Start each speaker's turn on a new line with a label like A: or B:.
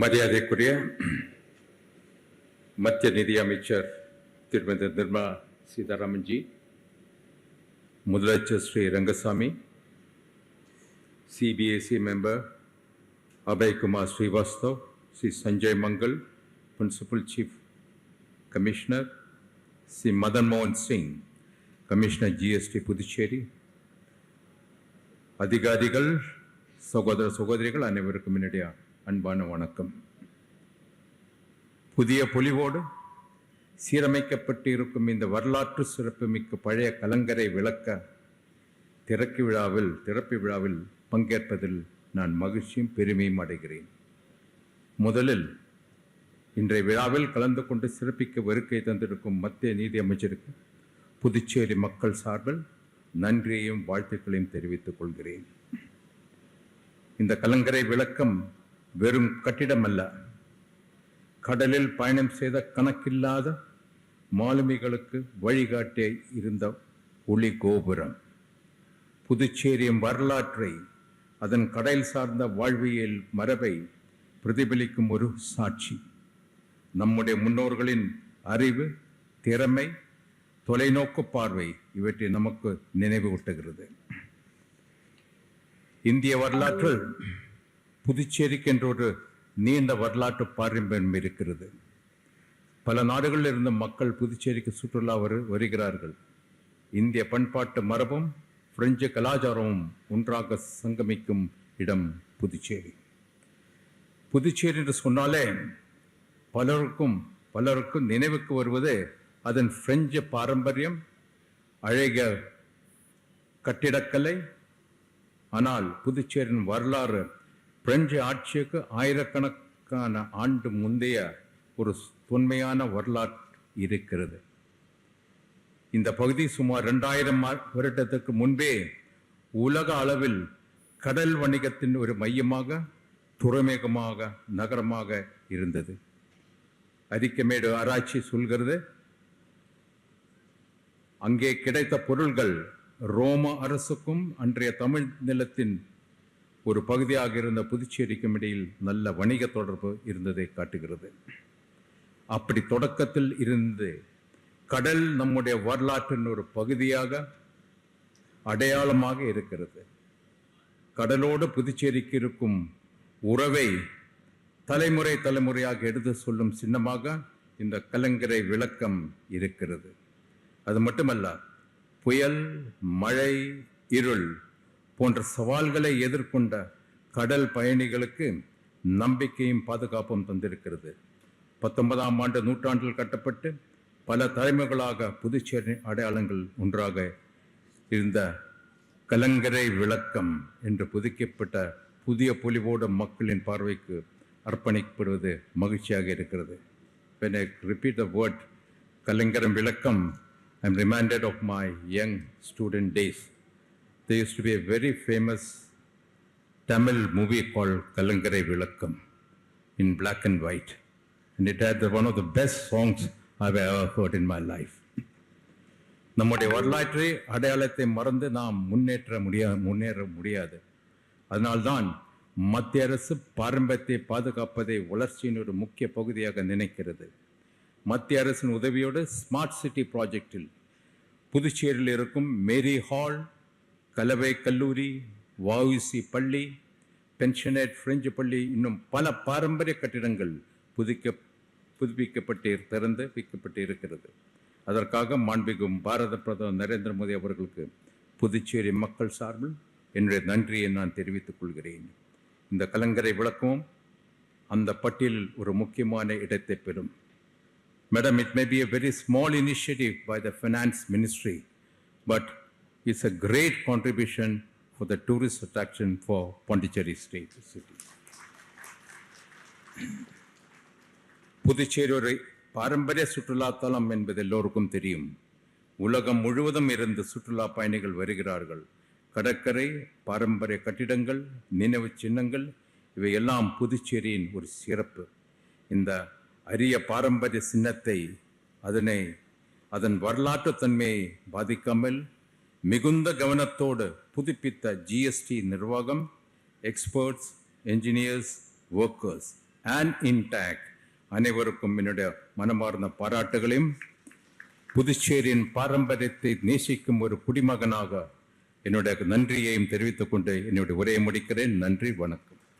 A: மரியாதைக்குரிய மத்திய நிதி அமைச்சர் திருமதி நிர்மலா சீதாராமன்ஜி, முதலமைச்சர் Sri Rangasamy, CBSE member Abhay Kumar Srivastav, Sri Sanjay Mangal, Principal Chief Commissioner, Sri Madan Mohan Singh, Commissioner GST Puducherry, அதிகாரிகள், சகோதர சகோதரிகள் அனைவருக்கும் என்னுடைய அன்பான வணக்கம். புதிய பொலிவோடு சீரமைக்கப்பட்டு இருக்கும் இந்த வரலாற்று சிறப்புமிக்க பழைய கலங்கரை விளக்க திறப்பு விழாவில் பங்கேற்பதில் நான் மகிழ்ச்சியும் பெருமையும் அடைகிறேன். முதலில் இன்றைய விழாவில் கலந்து கொண்டு சிறப்பிக்க வருகை தந்திருக்கும் மத்திய நீதி அமைச்சருக்கு புதுச்சேரி மக்கள் சார்பில் நன்றியையும் வாழ்த்துக்களையும் தெரிவித்துக் கொள்கிறேன். இந்த கலங்கரை விளக்கம் வெறும் கட்டிடம் அல்ல, கடலில் பயணம் செய்த கணக்கில்லாத மாலுமிகளுக்கு வழிகாட்டி இருந்த ஒளி கோபுரம். புதுச்சேரியின் வரலாற்றை, அதன் கடல் சார்ந்த வாழ்வியல் மரபை பிரதிபலிக்கும் ஒரு சாட்சி. நம்முடைய முன்னோர்களின் அறிவு, திறமை, தொலைநோக்கு பார்வை இவற்றை நமக்கு நினைவூட்டுகிறது. இந்திய வரலாற்றில் புதுச்சேரிக்கு என்ற ஒரு நீண்ட வரலாற்று பாரம்பரியம் இருக்கிறது. பல நாடுகளில் இருந்த மக்கள் புதுச்சேரிக்கு சுற்றுலா வருகிறார்கள். இந்திய பண்பாட்டு மரபும் பிரெஞ்சு கலாச்சாரமும் ஒன்றாக சங்கமிக்கும் இடம் புதுச்சேரி. புதுச்சேரி என்று சொன்னாலே பலருக்கும் நினைவுக்கு வருவது அதன் பிரெஞ்சு பாரம்பரியம், அழகிய கட்டிடக்கலை. ஆனால் புதுச்சேரியின் வரலாறு பிரெஞ்சு ஆட்சிக்கு ஆயிரக்கணக்கான ஆண்டு முந்தைய ஒரு தொன்மையான வரலாறு இருக்கிறது. இந்த பகுதி சுமார் 2000 வருடத்துக்கு முன்பே உலக அளவில் கடல் வணிகத்தின் ஒரு மையமாக, துறைமுகமாக, நகரமாக இருந்தது. அரிக்கமேடு ஆராய்ச்சி சொல்கிறது, அங்கே கிடைத்த பொருள்கள் ரோம அரசுக்கும் அன்றைய தமிழ் நிலத்தின் ஒரு பகுதியாக இருந்த புதுச்சேரிக்கும் இடையில் நல்ல வணிக தொடர்பு இருந்ததை காட்டுகிறது. அப்படி தொடக்கத்தில் இருந்து கடல் நம்முடைய வரலாற்றின் ஒரு பகுதியாக, அடையாளமாக இருக்கிறது. கடலோடு புதுச்சேரிக்கு இருக்கும் உறவை தலைமுறையாக எடுத்து சொல்லும் சின்னமாக இந்த கலங்கரை விளக்கம் இருக்கிறது. அது மட்டுமல்ல, புயல், மழை, இருள் போன்ற சவால்களை எதிர்கொண்ட கடல் பயணிகளுக்கு நம்பிக்கையும் பாதுகாப்பும் தந்திருக்கிறது. 19ஆம் நூற்றாண்டில் கட்டப்பட்டு பல தலைமுறைகளாக புதுச்சேரி அடையாளங்கள் ஒன்றாக இருந்த கலங்கரை விளக்கம் என்று புதுக்கப்பட்ட புதிய பொலிவோடு மக்களின் பார்வைக்கு அர்ப்பணிக்கப்படுவது மகிழ்ச்சியாக இருக்கிறது. When I repeat the word கலங்கரை விளக்கம், I am reminded of my young student days. There used to be a very famous Tamil movie called Kalangarai Vilakkam in black and white. And it had one of the best songs I've ever heard in my life. நம்முடைய வரலாற்றை, அடையாளத்தை மறந்து நாம் முன்னேற முடியாது. அதனால்தான் மத்திய அரசு பாரம்பரியத்தை பாதுகாப்பதை வளர்ச்சியின் ஒரு முக்கிய பகுதியாக நினைக்கிறது. மத்திய அரசின் உதவியோடு ஸ்மார்ட் சிட்டி ப்ராஜெக்டில் புதுச்சேரியில் இருக்கும் மேரி ஹால், கலவை கல்லூரி, வஉசி பள்ளி, பென்ஷனேட் பிரெஞ்சு பள்ளி, இன்னும் பல பாரம்பரிய கட்டிடங்கள் புதுப்பிக்கப்பட்டு திறந்து வைக்கப்பட்டு இருக்கிறது. அதற்காக மாண்புமிகு பாரத பிரதமர் நரேந்திர மோடி அவர்களுக்கு புதுச்சேரி மக்கள் சார்பில் என்னுடைய நன்றியை நான் தெரிவித்துக் கொள்கிறேன். இந்த கலங்கரை விளக்கமும் அந்த பட்டியலில் ஒரு முக்கியமான இடத்தை பெறும். Madam, it may be a very small initiative by the Finance Ministry, but it's a great contribution for the tourist attraction for Pondicherry State City. Puducherry ஒரு பாரம்பரிய சுற்றுலா தலம் என்பது எல்லோருக்கும் தெரியும். உலகம் முழுவதும் இருந்து சுற்றுலா பயணிகள் வருகிறார்கள். கடற்கரை, பாரம்பரிய கட்டிடங்கள், நினைவு சின்னங்கள் இவையெல்லாம் புதுச்சேரியின் ஒரு சிறப்பு. இந்த அரிய பாரம்பரிய சின்னத்தை, அதன் வரலாற்று தன்மையை பாதிக்காமல் மிகுந்த கவனத்தோடு புதுப்பித்த GST நிர்வாகம், experts, engineers, workers and intact. அனைவருக்கும் என்னுடைய மனமார்ந்த பாராட்டுகளையும் புதுச்சேரியின் பாரம்பரியத்தை நேசிக்கும் ஒரு குடிமகனாக என்னுடைய நன்றியையும் தெரிவித்துக் கொண்டு என்னுடைய உரையை முடிக்கிறேன். நன்றி, வணக்கம்.